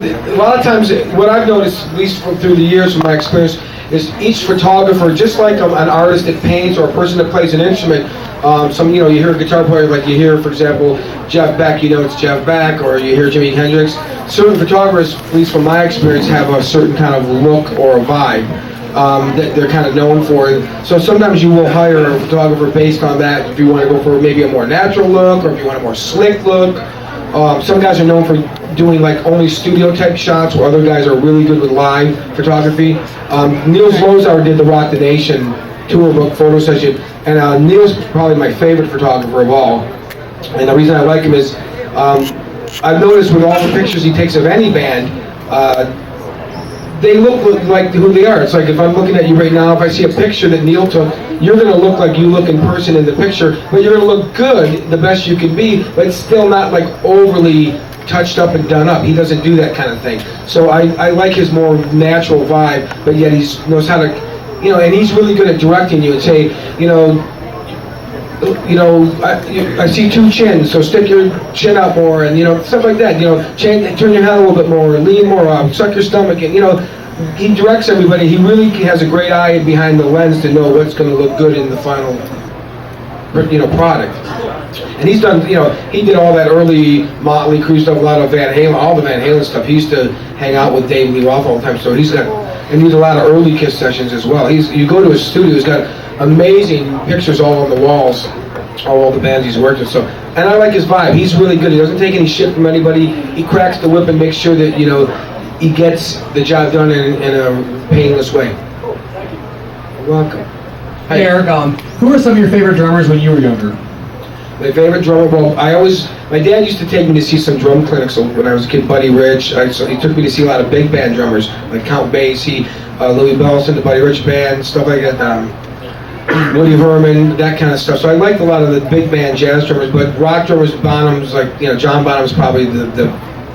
A lot of times, what I've noticed, at least through the years from my experience, is each photographer, just like an artist that paints or a person that plays an instrument, you hear a guitar player, like you hear, for example, Jeff Beck, it's Jeff Beck, or you hear Jimi Hendrix. Certain photographers, at least from my experience, have a certain kind of look or a vibe that they're kind of known for. So sometimes you will hire a photographer based on that, if you want to go for maybe a more natural look, or if you want a more slick look. Some guys are known for doing like only studio type shots, where other guys are really good with live photography. Niels Lozauer did the Rock the Nation tour book photo session, and Niels is probably my favorite photographer of all. And the reason I like him is I've noticed with all the pictures he takes of any band, they look like who they are. It's like if I'm looking at you right now, if I see a picture that Neil took, you're going to look like you look in person in the picture, but you're going to look good, the best you can be, but still not like overly touched up and done up. He doesn't do that kind of thing. So I like his more natural vibe, but yet he knows how to, and he's really good at directing you and say, I see two chins, so stick your chin out more, and stuff like that. Turn your head a little bit more, lean more up, suck your stomach, and he directs everybody. He really has a great eye behind the lens to know what's going to look good in the final, product. And he's done, he did all that early Motley Crue stuff, a lot of Van Halen, all the Van Halen stuff. He used to hang out with Dave Lee Roth all the time, so he's got, and he did a lot of early Kiss sessions as well. You go to his studio, he's got amazing pictures all on the walls, all the bands he's worked with. So, and I like his vibe. He's really good. He doesn't take any shit from anybody. He cracks the whip and makes sure that he gets the job done in a painless way. Welcome. Hey Eric, who are some of your favorite drummers when you were younger? My favorite drummer, my dad used to take me to see some drum clinics when I was a kid. Buddy Rich, so he took me to see a lot of big band drummers like Count Basie, Louis Bellson, the Buddy Rich band, stuff like that. Woody Herman, that kind of stuff. So I liked a lot of the big band jazz drummers, but rock drummers, Bonham's, John Bonham's probably the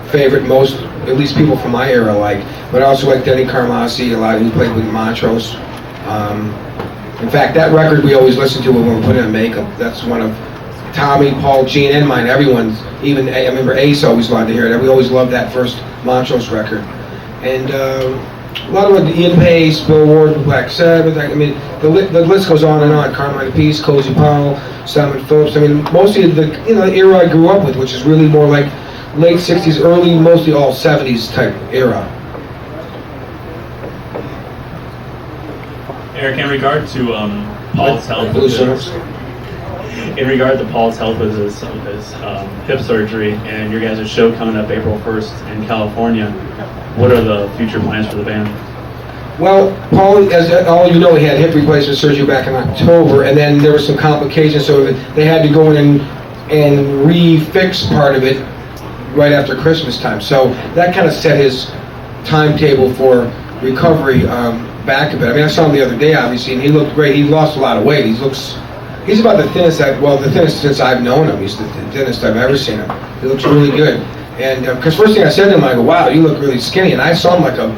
favorite, most, at least people from my era like. But I also like Denny Carmassi a lot. He played with Montrose. In fact, that record we always listen to when we're putting on makeup. That's one of Tommy, Paul, Gene, and mine. Everyone's, even I remember Ace always loved to hear it. We always loved that first Montrose record. And a lot of it, Ian Pace, Bill Ward, Black Sabbath. The list goes on and on. Carmine Appice, Cozy Powell, Simon Phillips. Mostly the era I grew up with, which is really more like late '60s, early, mostly all '70s type era. Eric, in regard to Paul's health, in regard to Paul's health with his hip surgery, and your guys' show coming up April 1st in California, what are the future plans for the band? Well, Paul, as all you know, he had hip replacement surgery back in October, and then there were some complications, so they had to go in and re-fix part of it right after Christmas time. So that kind of set his timetable for recovery back a bit. I saw him the other day, obviously, and he looked great. He lost a lot of weight. He's about the thinnest, the thinnest since I've known him. He's the thinnest I've ever seen him. He looks really good. And because first thing I said to him, I go, wow, you look really skinny. And I saw him like a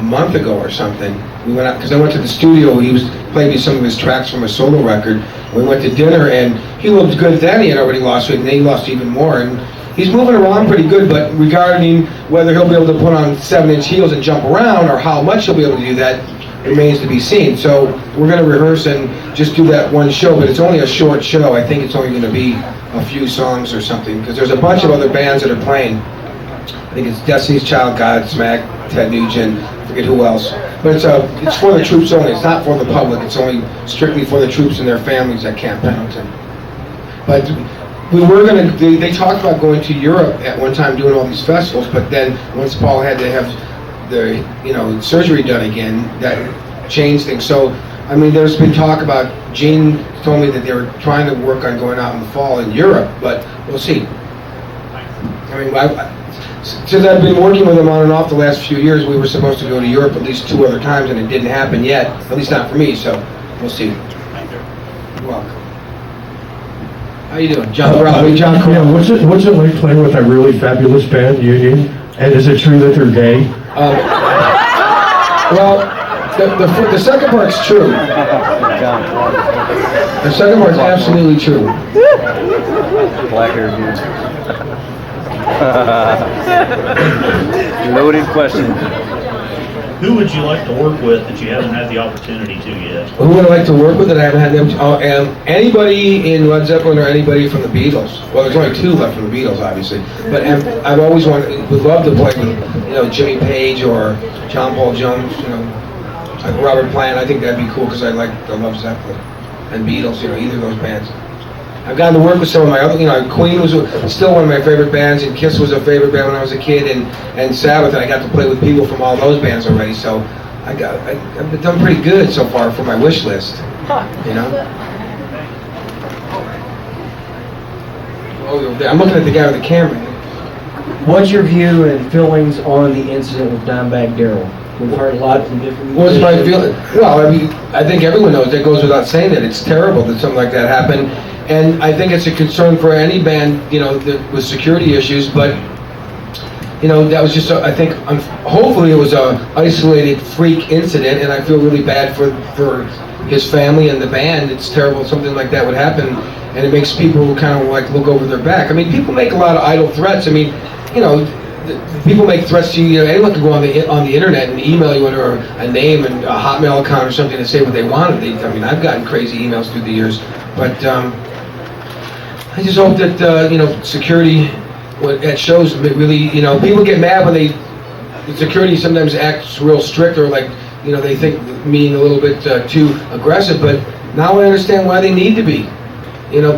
month ago or something. We went out, because I went to the studio. He was playing me some of his tracks from a solo record. We went to dinner, and he looked good then. He had already lost weight, and then he lost even more. And he's moving around pretty good, but regarding whether he'll be able to put on 7-inch heels and jump around, or how much he'll be able to do that, remains to be seen. So we're going to rehearse and just do that one show, but it's only a short show. I think it's only going to be a few songs or something, because there's a bunch of other bands that are playing. I think it's Destiny's Child, Godsmack, Ted Nugent, I forget who else. But it's for the troops only. It's not for the public. It's only strictly for the troops and their families at Camp Pendleton. But we were going to, they talked about going to Europe at one time doing all these festivals, but then once Paul had to have the surgery done again, that changed things. So there's been talk about, Gene told me that they were trying to work on going out in the fall in Europe, but we'll see. Since I've been working with him on and off the last few years, we were supposed to go to Europe at least 2 other times, and it didn't happen yet, at least not for me, so we'll see. You're welcome. How you doing? John Corabi, John Corabi. Yeah, what's it like playing with that really fabulous band, Union? And is it true that they're gay? Well, the second part's true. The second part's absolutely true. Black hair dudes. Loaded question. Who would you like to work with that you haven't had the opportunity to yet? Who would I like to work with that I haven't had them? Anybody in Led Zeppelin or anybody from the Beatles. Well, there's only 2 left from the Beatles, obviously. But I've always would love to play with, Jimmy Page or John Paul Jones, like Robert Plant. I think that'd be cool because I love Zeppelin and Beatles, either of those bands. I've gotten to work with some of my other, Queen was still one of my favorite bands, and Kiss was a favorite band when I was a kid, and Sabbath, and I got to play with people from all those bands already, so I've done pretty good so far for my wish list, Oh, I'm looking at the guy with the camera. What's your view and feelings on the incident with Dimebag Darryl? We've heard a lot from different... What's my feeling? Well, I think everyone knows that goes without saying that it's terrible that something like that happened. And I think it's a concern for any band, with security issues, but, that was just, I think, hopefully it was a isolated freak incident, and I feel really bad for his family and the band. It's terrible something like that would happen, and it makes people kind of look over their back. I mean, people make a lot of idle threats. I mean, people make threats to you. Anyone can go on the internet and email you under a name and a Hotmail account or something and say what they wanted. I've gotten crazy emails through the years, but I just hope that security at shows really, people get mad when the security sometimes acts real strict or they think being a little bit too aggressive. But now I understand why they need to be.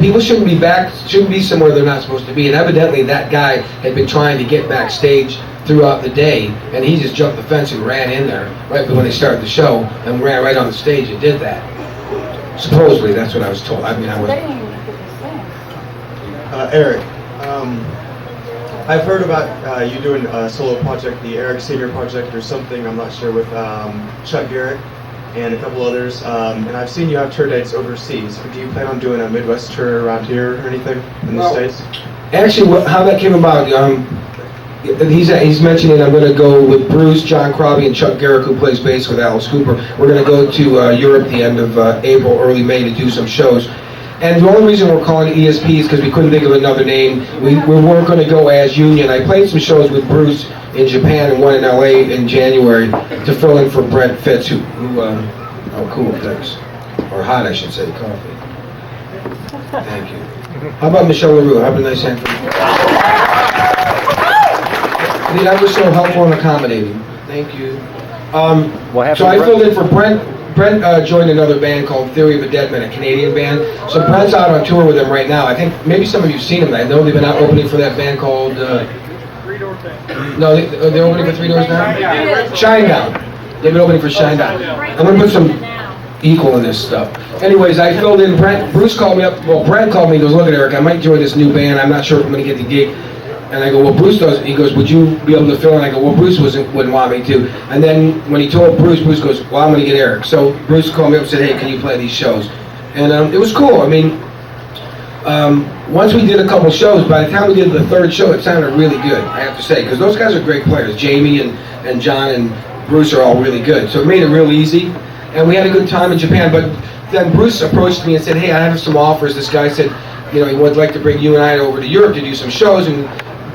People shouldn't be somewhere they're not supposed to be. And evidently that guy had been trying to get backstage throughout the day, and he just jumped the fence and ran in there right when they started the show and ran right on the stage and did that. Supposedly, that's what I was told. I was. Eric, I've heard about you doing a solo project, the Eric Senior Project or something, I'm not sure, with Chuck Garrett and a couple others, and I've seen you have tour dates overseas. Do you plan on doing a Midwest tour around here or anything in the States? Actually, how that came about, he's mentioning I'm going to go with Bruce, John Corabi, and Chuck Garrett, who plays bass with Alice Cooper. We're going to go to Europe the end of April, early May to do some shows. And the only reason we're calling it ESP is because we couldn't think of another name. We weren't going to go as Union. I played some shows with Bruce in Japan and one in LA in January to fill in for Brent Fitz, who cool, thanks. Or hot, I should say, coffee. Thank you. How about Michelle LaRue? Have a nice hand for me. That was so helpful and accommodating. Thank you. So I filled in for Brent. Brent joined another band called Theory of a Deadman, a Canadian band. So Brent's out on tour with them right now. I think maybe some of you've seen them. I know they've been out opening for that band called... No, they're opening for 3 Doors Down? Shinedown. They've been opening for Shinedown. I'm going to put some equal in this stuff. Anyways, I filled in Brent. Bruce called me up. Well, Brent called me. He goes, look at Eric, I might join this new band. I'm not sure if I'm going to get the gig. And I go, well, Bruce does. He goes, would you be able to fill in? I go, well, Bruce wouldn't want me to. And then when he told Bruce goes, well, I'm going to get Eric. So Bruce called me up and said, hey, can you play these shows? And it was cool. I mean, once we did a couple shows, by the time we did the 3rd show, it sounded really good, I have to say, because those guys are great players. Jamie and John and Bruce are all really good. So it made it real easy. And we had a good time in Japan. But then Bruce approached me and said, hey, I have some offers. This guy said, he would like to bring you and I over to Europe to do some shows, and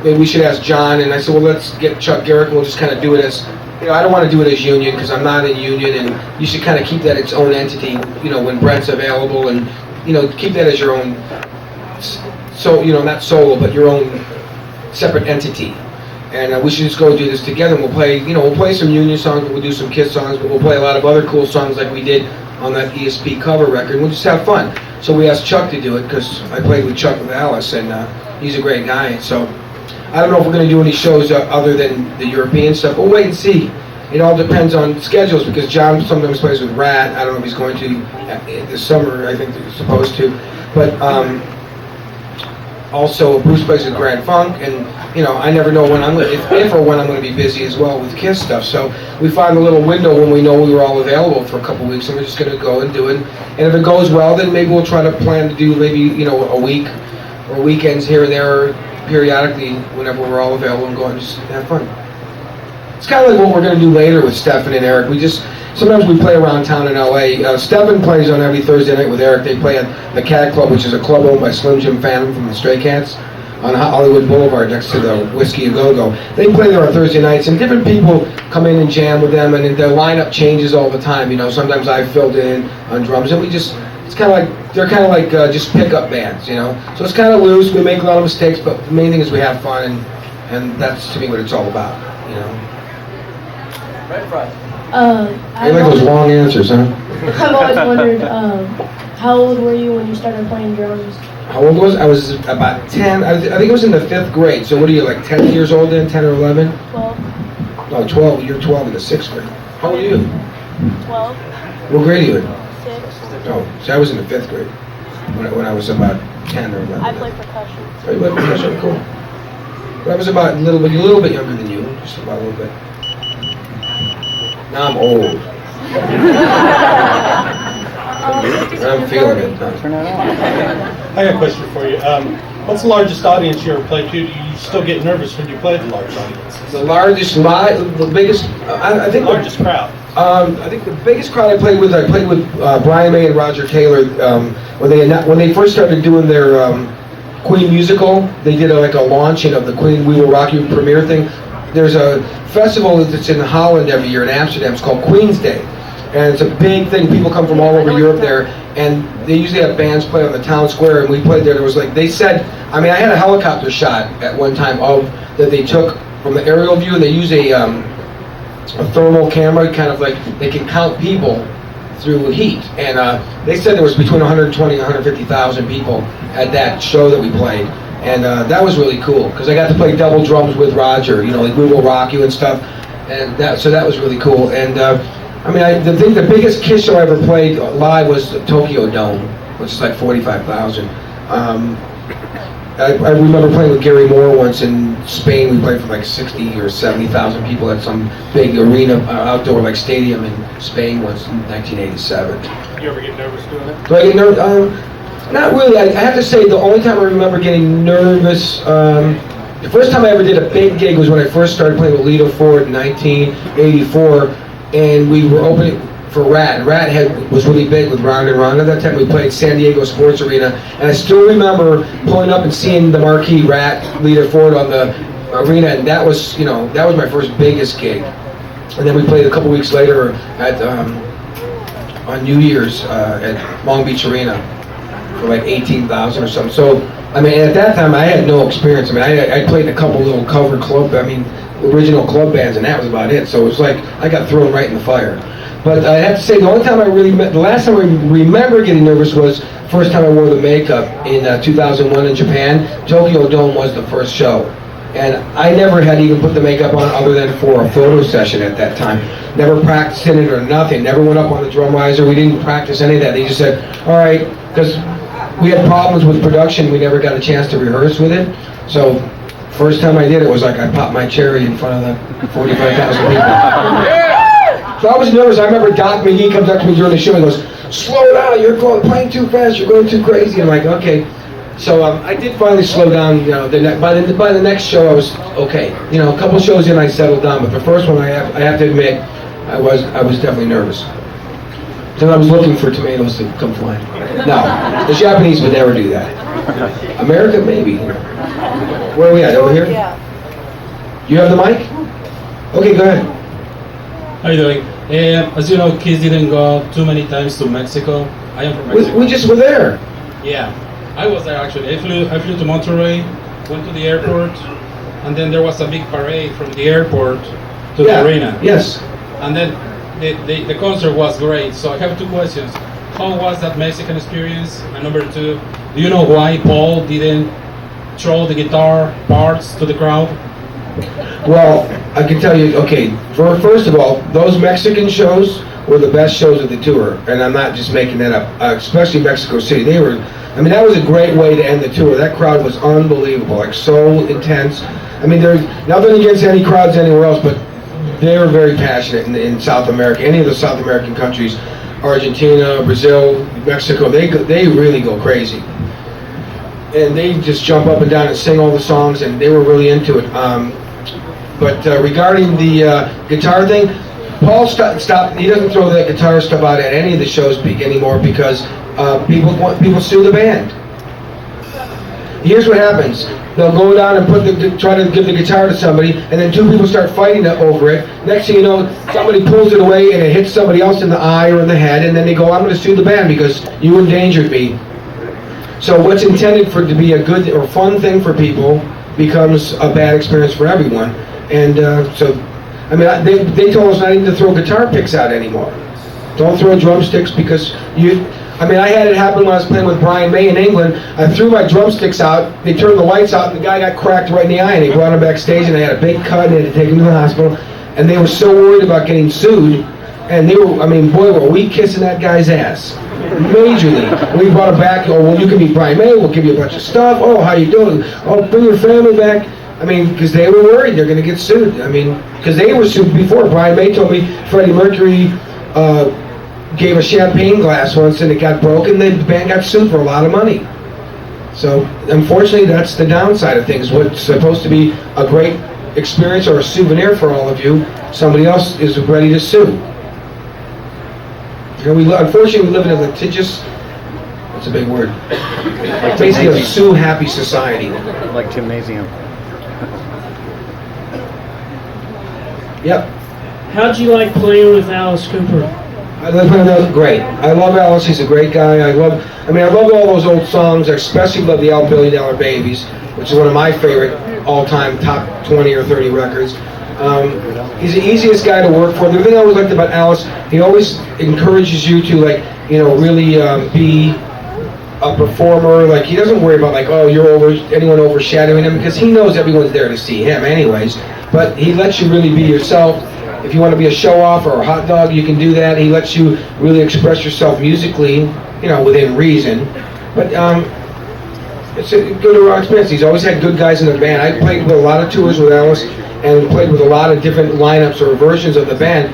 maybe we should ask John. And I said, well, let's get Chuck Garrett, and we'll just kind of do it as, I don't want to do it as Union, because I'm not in Union, and you should kind of keep that its own entity, when Brent's available, and, keep that as your own, so, not solo, but your own separate entity. And we should just go do this together, and we'll play some Union songs, we'll do some Kiss songs, but we'll play a lot of other cool songs like we did on that ESP cover record, and we'll just have fun. So we asked Chuck to do it, because I played with Chuck with Alice, and he's a great guy, so I don't know if we're going to do any shows other than the European stuff. We'll wait and see. It all depends on schedules, because John sometimes plays with Rat. I don't know if he's going to this summer. I think he's supposed to. But also, Bruce plays with Grand Funk, and I never know when if or when I'm going to be busy as well with Kiss stuff. So we find a little window when we know we were all available for a couple weeks, and we're just going to go and do it. And if it goes well, then maybe we'll try to plan to do maybe a week or weekends here and there, periodically, whenever we're all available, and go and just have fun. It's kind of like what we're going to do later with Stefan and Eric. Sometimes we play around town in LA. Stefan plays on every Thursday night with Eric. They play at the Cat Club, which is a club owned by Slim Jim Phantom from the Stray Cats. on Hollywood Boulevard next to the Whiskey A Go Go. They play there on Thursday nights, and different people come in and jam with them, and their lineup changes all the time. You know, sometimes I've filled in on drums, and it's kind of like, they're kind of like just pickup bands, you know. So it's kind of loose. We make a lot of mistakes, but the main thing is we have fun, and that's to me what it's all about, you know. Right in front. I like those long answers, huh? I've always wondered, how old were you when you started playing drums? How old was I? I was about 10. I think it was in the 5th grade. So what are you, like 10 years old then? 10 or 11? 12. No, 12. You're 12 in the 6th grade. How old are you? 12. What grade are you in? 6. Oh, so I was in the 5th grade when I was about 10 or 11. I play percussion. Oh, you played percussion? Cool. But I was about a little bit younger than you, just about a little bit. Now I'm old. I'm feeling it. I got a question for you. What's the largest audience you ever played to? Do you still get nervous when you play the large audiences? The biggest, I think. Largest crowd. I think the biggest crowd I played with Brian May and Roger Taylor when they first started doing their Queen musical. They did like a launching of the Queen We Will Rock You premiere thing. There's a festival that's in Holland every year in Amsterdam. It's called Queen's Day. And it's a big thing. People come from all over Europe there, and they usually have bands play on the town square. And we played there. There was like, they said, I mean, I had a helicopter shot at one time that they took from the aerial view, and they use a thermal camera, kind of like they can count people through heat. And they said there was between 120 and 150,000 people at that show that we played. And that was really cool because I got to play double drums with Roger, you know, like We Will Rock You and stuff. And so that was really cool. And I mean, the biggest Kiss show I ever played live was the Tokyo Dome, which is like 45,000. I remember playing with Gary Moore once in Spain. We played for like 60 or 70,000 people at some big arena, outdoor like stadium in Spain once in 1987. You ever get nervous doing it? Do I get nervous? Not really. I have to say the only time I remember getting nervous, the first time I ever did a big gig was when I first started playing with Lita Ford in 1984, and we were opening for Rat. Rat was really big with Round and Round. At that time we played San Diego Sports Arena, and I still remember pulling up and seeing the marquee Rat, Lita Ford on the arena, and that was my first biggest gig. And then we played a couple weeks later at on New Year's at Long Beach Arena for like 18,000 or something. So, I mean, at that time I had no experience. I mean, I played in a couple little cover original club bands, and that was about it. So it was like I got thrown right in the fire. But I have to say, the last time I remember getting nervous was the first time I wore the makeup in 2001 in Japan. Tokyo Dome was the first show. And I never had even put the makeup on other than for a photo session at that time. Never practiced in it or nothing. Never went up on the drum riser. We didn't practice any of that. They just said, all right, because we had problems with production. We never got a chance to rehearse with it. So first time I did it was like I popped my cherry in front of the 45,000 people. So I was nervous. I remember Doc McGee comes up to me during the show and goes, slow down, you're playing too fast, you're going too crazy. And I'm like, okay. So I did finally slow down. You know, by the next show I was okay. You know, a couple shows in I settled down, but the first one I have to admit I was definitely nervous. So I was looking for tomatoes to come flying. No, the Japanese would never do that. America, maybe. Where are we at? Over here? Yeah. You have the mic? Okay, go ahead. How are you doing? As you know, Kiss didn't go too many times to Mexico. I am from Mexico. We just were there. Yeah, I was there actually. I flew to Monterrey, went to the airport, and then there was a big parade from the airport to the arena. Yes. And then the concert was great. So I have two questions. How was that Mexican experience? And number two, do you know why Paul didn't throw the guitar parts to the crowd? Well, I can tell you, okay, first of all, those Mexican shows were the best shows of the tour, and I'm not just making that up, especially Mexico City. That was a great way to end the tour. That crowd was unbelievable, like so intense. I mean, there's nothing against any crowds anywhere else, but they were very passionate in South America, any of the South American countries, Argentina, Brazil, Mexico, they really go crazy. And they just jump up and down and sing all the songs, and they were really into it. But regarding the guitar thing, Paul stopped. He doesn't throw that guitar stuff out at any of the shows anymore because people sue the band. here's what happens. They'll go down and try to give the guitar to somebody, and then two people start fighting over it. Next thing you know, somebody pulls it away and it hits somebody else in the eye or in the head, and then they go, I'm going to sue the band because you endangered me. So what's intended to be a good or fun thing for people becomes a bad experience for everyone. And I mean, they told us not even to throw guitar picks out anymore. Don't throw drumsticks because I had it happen when I was playing with Brian May in England. I threw my drumsticks out, they turned the lights out, and the guy got cracked right in the eye, and they brought him backstage, and they had a big cut, and they had to take him to the hospital. And they were so worried about getting sued, and boy, were we kissing that guy's ass. Majorly. We brought him back, oh, well, you can meet Brian May, we'll give you a bunch of stuff, oh, how you doing? Oh, bring your family back. Because they were worried they're going to get sued. Because they were sued before. Brian May told me Freddie Mercury gave a champagne glass once and it got broken. The band got sued for a lot of money. So, unfortunately, that's the downside of things. What's supposed to be a great experience or a souvenir for all of you, somebody else is ready to sue. Unfortunately, we live in a litigious, that's a big word, basically a sue-happy society. Like gymnasium. Yep. How'd you like playing with Alice Cooper? I love him. Great. I love Alice. He's a great guy. I love all those old songs. I especially love the Al Billy Dollar Babies, which is one of my favorite all-time top 20 or 30 records. He's the easiest guy to work for. The thing I always liked about Alice, he always encourages you to really be a performer. He doesn't worry about anyone overshadowing him, because he knows everyone's there to see him anyways. But he lets you really be yourself. If you want to be a show-off or a hot dog, you can do that. He lets you really express yourself musically, within reason. But it's a good experience. He's always had good guys in the band. I played with a lot of tours with Alice and played with a lot of different lineups or versions of the band.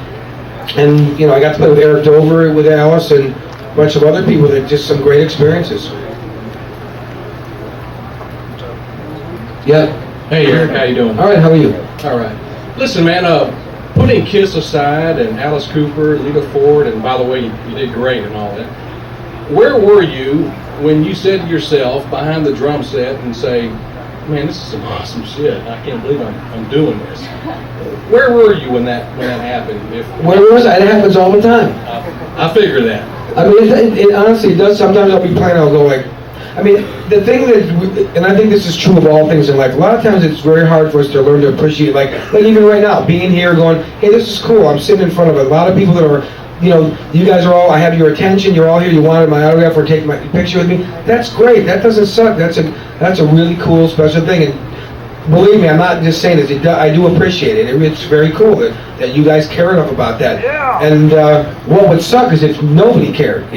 And, I got to play with Eric Dover with Alice and a bunch of other people that just some great experiences. Yeah. Hey Eric, how you doing? All right, how are you? All right. Listen, man, putting Kiss aside and Alice Cooper, Lita Ford, and by the way, you did great and all that. Where were you when you said to yourself behind the drum set and say, man, this is some awesome shit. I can't believe I'm doing this. Where were you when that happened? Where was I? It happens all the time. I figure that. It honestly does. Sometimes I'll be playing, I'll go the thing that, and I think this is true of all things in life, a lot of times it's very hard for us to learn to appreciate, like even right now, being here going, hey, this is cool, I'm sitting in front of a lot of people that are, you guys are all, I have your attention, you're all here, you wanted my autograph or take my picture with me, that's great, that doesn't suck, that's a really cool, special thing, and believe me, I'm not just saying this, I do appreciate it, it's very cool that you guys care enough about that, and what would suck is if nobody cared,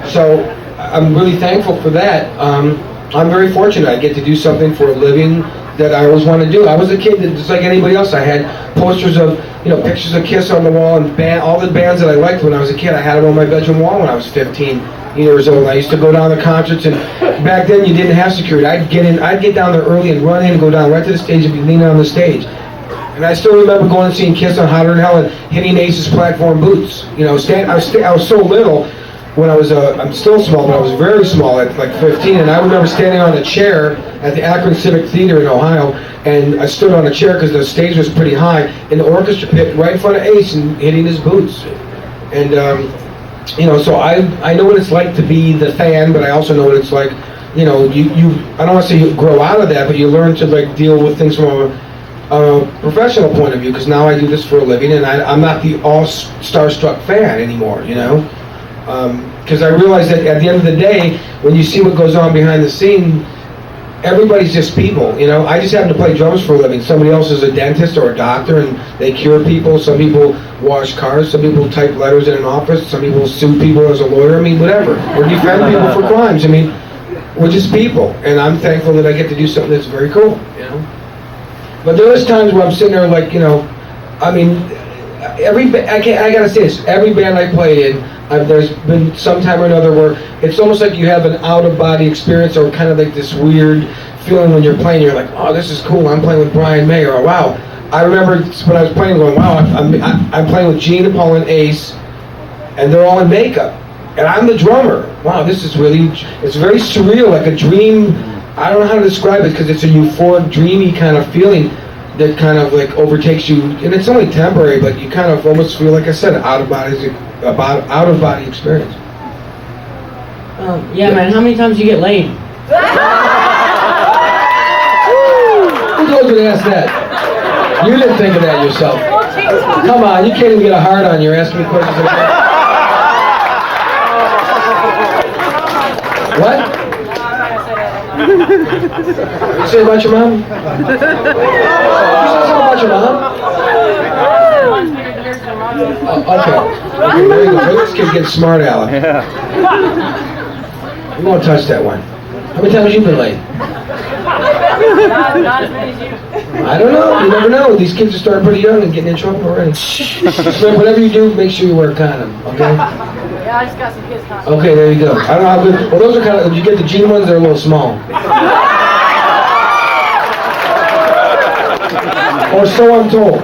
so, I'm really thankful for that. I'm very fortunate. I get to do something for a living that I always wanted to do. I was a kid that, just like anybody else, I had posters of, pictures of Kiss on the wall and all the bands that I liked when I was a kid. I had them on my bedroom wall when I was 15 years old. I used to go down to concerts, and back then you didn't have security. I'd get down there early and run in and go down right to the stage and be leaning on the stage. And I still remember going and seeing Kiss on Hotter Than Hell and hitting Ace's platform boots. I was so little. When I'm still small, but I was very small at like 15, and I remember standing on a chair at the Akron Civic Theater in Ohio, and I stood on a chair because the stage was pretty high, in the orchestra pit right in front of Ace and hitting his boots. And, so I know what it's like to be the fan, but I also know what it's like, I don't want to say you grow out of that, but you learn to deal with things from a professional point of view, because now I do this for a living, and I'm not the all starstruck fan anymore, because I realize that at the end of the day, when you see what goes on behind the scene, everybody's just people, I just happen to play drums for a living. Somebody else is a dentist or a doctor, and they cure people. Some people wash cars. Some people type letters in an office. Some people sue people as a lawyer. Whatever. Or defend people for crimes. We're just people, and I'm thankful that I get to do something that's very cool, But there's times where I'm sitting there I gotta say this, every band I played in, there's been some time or another where it's almost like you have an out-of-body experience, or kind of like this weird feeling when you're playing. You're like, oh, this is cool, I'm playing with Brian May, or wow. I remember when I was playing going, wow, I'm playing with Gene and Paul and Ace, and they're all in makeup, and I'm the drummer. Wow, this is really, it's very surreal, like a dream. I don't know how to describe it because it's a euphoric, dreamy kind of feeling that kind of like overtakes you, and it's only temporary, but you kind of almost feel, like I said, out of body experience. Yeah, man. How many times you get laid? Who told you to ask that? You didn't think of that yourself. Come on, you can't even get a hard on. You're asking me questions like that. What? You say about your mom? You said something about your mom? Okay, there you go. This kid gets smart, Alec. You won't touch that one. How many times have you been late? I don't know. You never know. These kids are starting pretty young and getting in trouble already. Just whatever you do, make sure you wear a condom, okay? Yeah, I just got some kids condoms. Okay, there you go. I don't know how good. Well, those are kind of. Did you get the jean ones? They're a little small. Or so I'm told.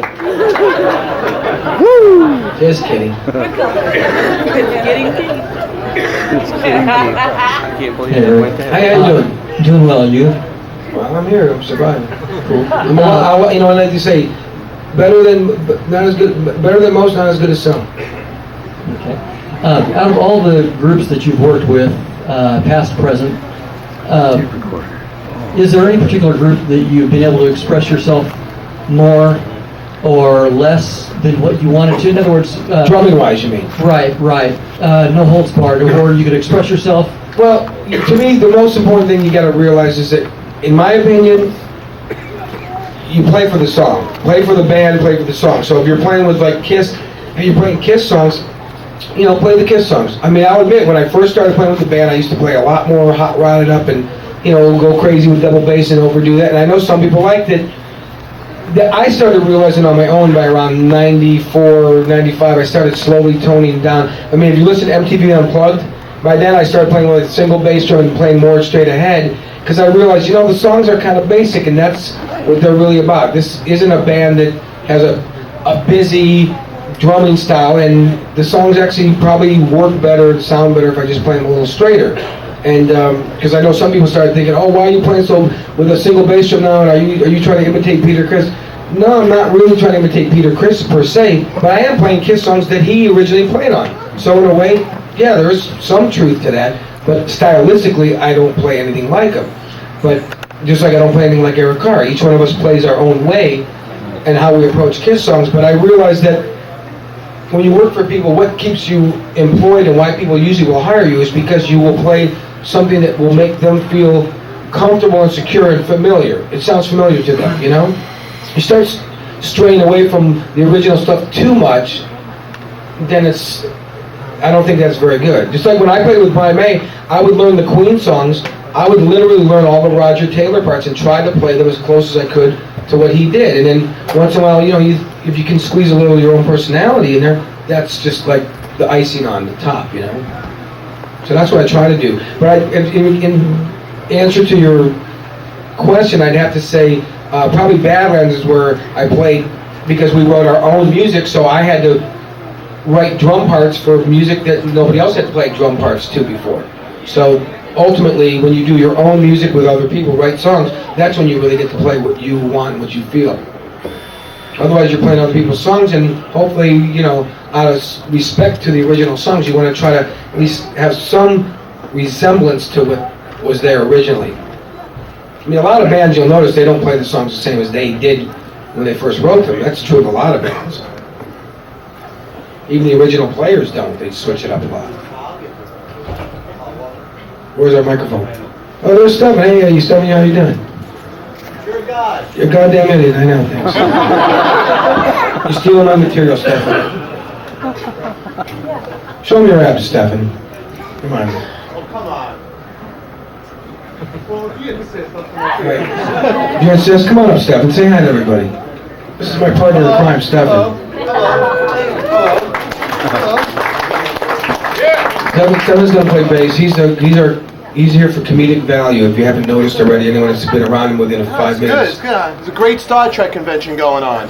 Woo! Just kidding. How you doing? Doing well, you? Well, I'm here. I'm surviving. Cool. You know, I like to say, better than most, not as good as some. Okay. Out of all the groups that you've worked with, past, present, is there any particular group that you've been able to express yourself more or less than what you wanted to? In other words, drumming-wise, you mean? Right. No holds barred, or you could express yourself. Well, to me, the most important thing you got to realize is that, in my opinion, you play for the song. Play for the band, play for the song. So if you're playing with like Kiss, and you're playing Kiss songs, you know, play the Kiss songs. I mean, I'll admit, when I first started playing with the band, I used to play a lot more hot rodded up and, you know, go crazy with double bass and overdo that. And I know some people liked it. That I started realizing on my own by around 94, 95, I started slowly toning down. I mean, if you listen to MTV Unplugged, by then I started playing with a single bass drum and playing more straight ahead, because I realized, you know, the songs are kind of basic, and that's what they're really about. This isn't a band that has a busy drumming style, and the songs actually probably work better, sound better if I just play them a little straighter. And because I know some people started thinking, oh, why are you playing so with a single bass drum now? And are you trying to imitate Peter Criss? No, I'm not really trying to imitate Peter Criss per se, but I am playing Kiss songs that he originally played on. So in a way, yeah, there is some truth to that. But stylistically, I don't play anything like him. But just like I don't play anything like Eric Carr, each one of us plays our own way and how we approach Kiss songs. But I realized that when you work for people, what keeps you employed and why people usually will hire you is because you will play something that will make them feel comfortable and secure and familiar. It sounds familiar to them, you know? You start straying away from the original stuff too much, then I don't think that's very good. Just like when I played with Brian May, I would learn the Queen songs. I would literally learn all the Roger Taylor parts and try to play them as close as I could to what he did. And then once in a while, you know, if you can squeeze a little of your own personality in there, that's just like the icing on the top, you know? So that's what I try to do. But in answer to your question, I'd have to say probably Badlands is where I played, because we wrote our own music, so I had to write drum parts for music that nobody else had played drum parts to before. So ultimately, when you do your own music with other people, write songs, that's when you really get to play what you want, what you feel. Otherwise, you're playing other people's songs, and hopefully, you know, out of respect to the original songs, you want to try to at least have some resemblance to what was there originally. I mean, a lot of bands, you'll notice, they don't play the songs the same as they did when they first wrote them. That's true of a lot of bands. Even the original players don't. They switch it up a lot. Where's our microphone? Oh, there's Stephen. Hey, you Stephen, how you doing? You're a god. You're a goddamn idiot, I know, thanks. You're stealing my material, Stephen. Show me your abs, Stephen. Come on. Oh, come on. Well, if you insist, Right. You insist? Come on up, Stephen. Say hi to everybody. This is my partner in crime, Stephen. Steven's going to play bass. He's here for comedic value. If you haven't noticed already, anyone that's been around him within 5 minutes. It's good. There's a great Star Trek convention going on.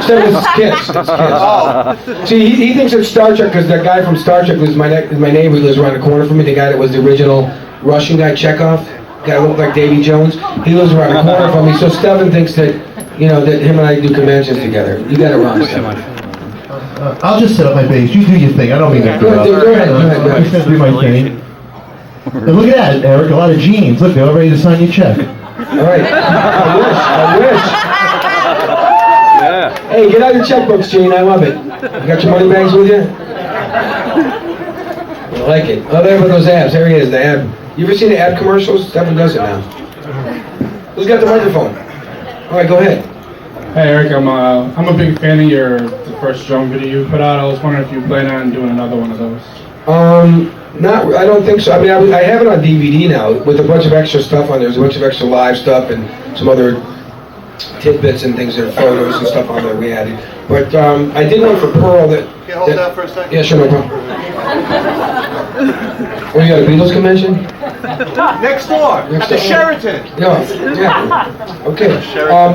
Steven's Kiss. Oh. See, he thinks it's Star Trek because that guy from Star Trek is my neighbor who lives around the corner from me. The guy that was the original Russian guy, Chekhov. guy looked like Davy Jones. He lives around the corner from me. So Stephen thinks that, that him and I do conventions together. You got it wrong, Stephen. I'll just set up my base. You do your thing. I don't mean to interrupt. Go ahead. I'm just going to do my thing. And look at that, Eric. A lot of jeans. Look, they're all ready to sign your check. All right. I wish. Yeah. Hey, get out your checkbooks, Gene. I love it. You got your money bags with you? I like it. Oh, there with those abs. There he is, the ab. You ever seen the ab commercials? Stephen does it now. Who's got the microphone? All right, go ahead. Hey, Eric. I'm a big fan of the first drum video you put out. I was wondering if you plan on doing another one of those. I don't think so. I mean, I have it on DVD now with a bunch of extra stuff on there. There's a bunch of extra live stuff and some other tidbits and things that are photos and stuff on there we added. But I did one for Pearl that... Can you hold that for a second? Yeah, sure, no problem. Oh, you got a Beatles convention? Next door, at the Sheraton. Yeah. Okay.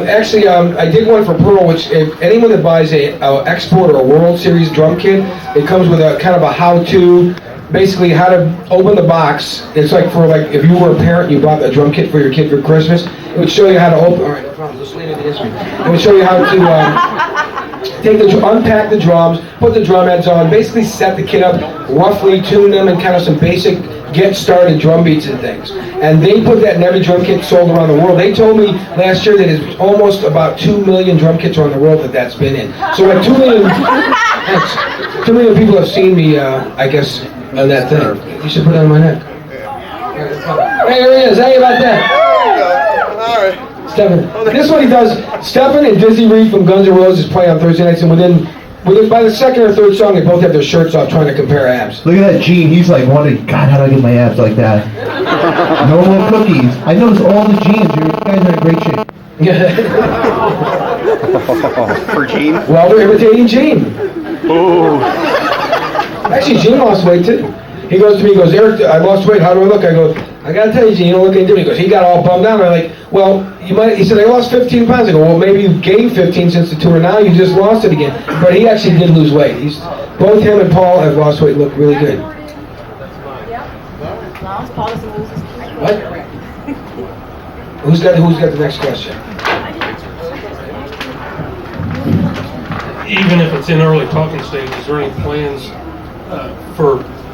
Actually, I did one for Pearl, which if anyone that buys a Export or a World Series drum kit, it comes with a kind of a how-to, basically how to open the box. It's like if you were a parent, you bought a drum kit for your kid for Christmas. It would show you how to open. All right, no problem. Just lean into the instrument. It would show you how to unpack the drums, put the drum heads on, basically set the kit up, roughly tune them, and kind of some basic get started drum beats and things. And they put that in every drum kit sold around the world. They told me last year that it's almost about 2 million drum kits around the world that's been in. So like 2 million people have seen me, I guess, on that thing. You should put it on my neck. Hey, here he is. How you about that? There you go. All right. Stephen. This is what he does. Stephen and Dizzy Reed from Guns N' Roses play on Thursday nights, and by the second or third song, they both have their shirts off trying to compare abs. Look at that Gene. He's like wondering, God, how do I get my abs like that? No more cookies. I noticed all the jeans. You guys are in great shape. For Gene? Well, they're imitating Gene. Ooh. Actually, Gene lost weight too. He goes to me, he goes, Eric, I lost weight. How do I look? I go, I gotta tell you, Gene, you don't look any different. He goes, he got all bummed out. I'm like, well, you might. He said, I lost 15 pounds. I go, well, maybe you gained 15 since the tour. Now you just lost it again. But he actually did lose weight. Both him and Paul have lost weight. Look really good. What? Who's got the next question? Even if it's in early talking stage, is there any plans for